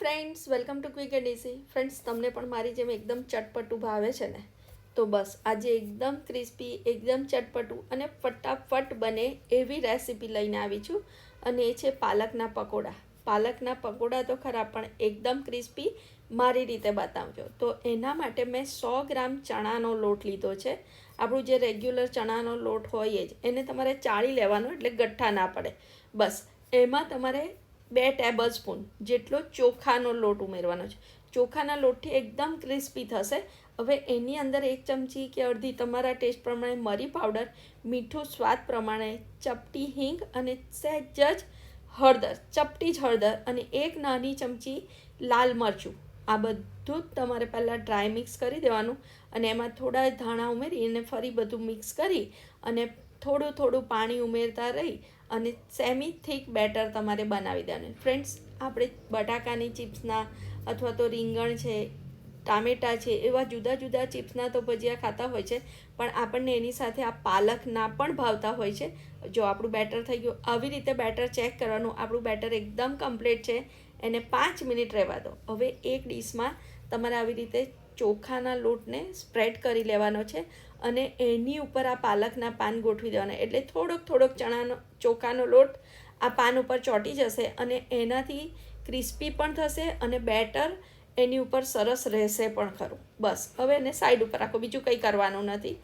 Friends, welcome to quick and easy. Friends, તમને પણ મારી જેમ એકદમ ચટપટું ભાવે છે ને? તો બસ આજે એકદમ ક્રિસ્પી, એકદમ ચટપટું અને ફટાફટ બને એવી રેસીપી લઈને આવી છું. અને એ છે પાલકના પકોડા. પાલકના પકોડા તો ખરા, પણ એકદમ ક્રિસ્પી મારી રીતે બતાવજો. તો એના માટે મેં 100 ગ્રામ ચણાનો લોટ લીધો છે. આપણું જે રેગ્યુલર ચણાનો લોટ હોય જ એને તમારે ચાળી લેવાનો, એટલે ગઠ્ઠા ના પડે. બસ એમાં તમારે 2 ટેબલ સ્પૂન જેટલો ચોખાનો લોટ ઉમેરવાનો છે. ચોખાના લોટથી એકદમ ક્રિસ્પી થશે. હવે એની અંદર 1 ચમચી કે અડધી તમારા ટેસ્ટ પ્રમાણે મરી પાવડર, મીઠું સ્વાદ પ્રમાણે, ચપટી હિંગ અને સહેજ જ હળદર, ચપટી જ હળદર અને 1 નાની ચમચી લાલ મરચું. આ બધું જ તમારે પહેલાં ડ્રાય મિક્સ કરી દેવાનું અને એમાં થોડા ધાણા ઉમેરી અને ફરી બધું મિક્સ કરી અને થોડું થોડું પાણી ઉમેરતા રહી અને સેમી થીક બેટર તમારે બનાવી દેવાનું. ફ્રેન્ડ્સ, આપણે બટાકાની ચિપ્સના અથવા તો રીંગણ છે, ટામેટાં છે, એવા જુદા જુદા ચિપ્સના તો ભજીયા ખાતા હોય છે, પણ આપણને એની સાથે આ પાલકના પણ ભાવતા હોય છે. જો આપણું બેટર થઈ ગયું, આવી રીતે બેટર ચેક કરવાનું. આપણું બેટર એકદમ કમ્પ્લીટ છે, એને 5 મિનિટ રહેવા દો. હવે એક ડીશમાં તમારે આવી રીતે ચોખાના લોટને સ્પ્રેડ કરી લેવાનો છે અને એની ઉપર આ પાલકના પાન ગોઠવી દેવાના. એટલે થોડોક ચોખાનો લોટ આ પાન ઉપર ચોંટી જશે અને એનાથી ક્રિસ્પી પણ થશે અને બેટર એની ઉપર સરસ રહેશે પણ ખરું. બસ હવે એને સાઈડ ઉપર રાખો, બીજું કંઈ કરવાનું નથી.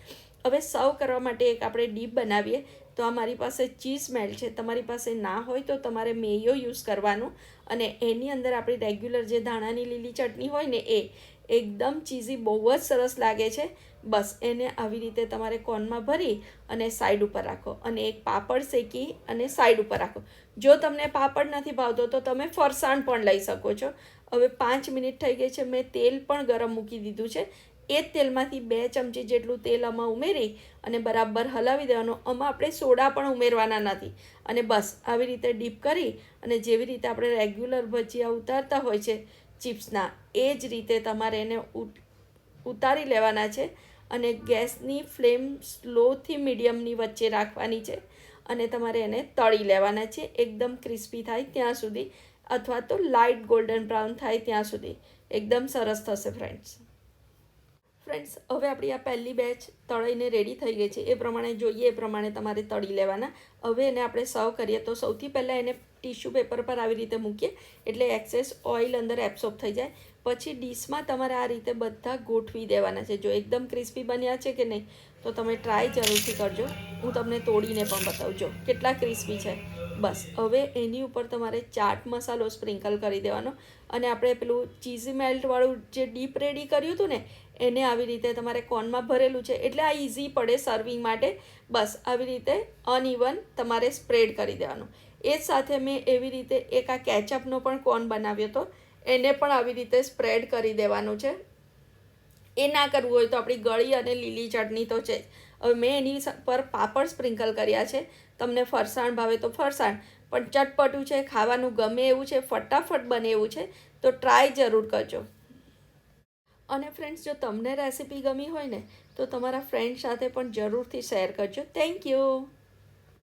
હવે સર્વ કરવા માટે એક આપણે ડીપ બનાવીએ. તો આ મારી પાસે ચીઝ મેલ્ટ છે. તમારી પાસે ના હોય તો તમારે મેયો યુઝ કરવાનું અને એની અંદર આપણી રેગ્યુલર જે ધાણાની લીલી ચટણી હોય ને એ એકદમ ચીઝી, બહુ જ સરસ લાગે છે. બસ એને આવી રીતે તમારે કોનમાં ભરી અને સાઈડ ઉપર રાખો અને એક પાપડ શેકી અને સાઈડ ઉપર રાખો. જો તમને પાપડ નથી ભાવતો તો તમે ફરસાણ પણ લઈ શકો છો. હવે 5 મિનિટ થઈ ગઈ છે. મેં તેલ પણ ગરમ મૂકી દીધું છે. એ જ તેલમાંથી 2 ચમચી જેટલું તેલ આમાં ઉમેરી અને બરાબર હલાવી દેવાનું. આમાં આપણે સોડા પણ ઉમેરવાના નથી. અને બસ આવી રીતે ડીપ કરી અને જેવી રીતે આપણે રેગ્યુલર ભજીયા ઉતારતા હોય છે ચિપ્સના, એ જ રીતે તમારે એને ઉતારી લેવાના છે અને ગેસની ફ્લેમ સ્લોથી મીડિયમની વચ્ચે રાખવાની છે અને તમારે એને તળી લેવાના છે એકદમ ક્રિસ્પી થાય ત્યાં સુધી, અથવા તો લાઇટ ગોલ્ડન બ્રાઉન થાય ત્યાં સુધી. એકદમ સરસ થશે ફ્રેન્ડ્સ. હવે આપણી આ પહેલી બેચ તળીને રેડી થઈ ગઈ છે. એ પ્રમાણે જોઈએ એ પ્રમાણે તમારે તળી લેવાના. હવે એને આપણે સર્વ કરીએ તો સૌથી પહેલાં એને ટીશ્યુ પેપર પર આવી રીતે મૂકીએ એટલે એક્સેસ ઓઇલ અંદર એબ્સોર્બ થઈ જાય. પછી ડીશમાં તમારે આ રીતે બધા ગોઠવી દેવાના છે. જો એકદમ ક્રિસ્પી બન્યા છે કે નહીં તો તમે ટ્રાય જરૂરથી કરજો. હું તમને તોડીને પણ બતાવું જો કેટલા ક્રિસ્પી છે. બસ હવે એની ઉપર તમારે ચાટ મસાલો સ્પ્રિંકલ કરી દેવાનો અને આપણે પેલું ચીઝી મેલ્ટવાળું જે ડીપ રેડી કર્યું હતું ને એને આવી રીતે તમારે કોનમાં ભરેલું છે એટલે આ ઇઝી પડે સર્વિંગ માટે. બસ આવી રીતે અનઇવન તમારે સ્પ્રેડ કરી દેવાનું. એ જ સાથે મેં એવી રીતે એક આ કેચઅપનો પણ કોન બનાવ્યો હતો, એને પણ આવી રીતે સ્પ્રેડ કરી દેવાનું છે. એ ના કરવું હોય તો આપણી ગળી અને લીલી ચટણી તો છે જ. હવે મેં એની પર પાપડ સ્પ્રિંકલ કર્યા છે. તમને ફરસાણ ભાવે તો ફરસાણ, પણ ચટપટું છે, ખાવાનું ગમે એવું છે, ફટાફટ બને એવું છે, તો ટ્રાય જરૂર કરજો. અને ફ્રેન્ડ્સ, જો તમને રેસીપી ગમી હોય ને તો તમારા ફ્રેન્ડ સાથે પણ જરૂરથી શેર કરજો. Thank you.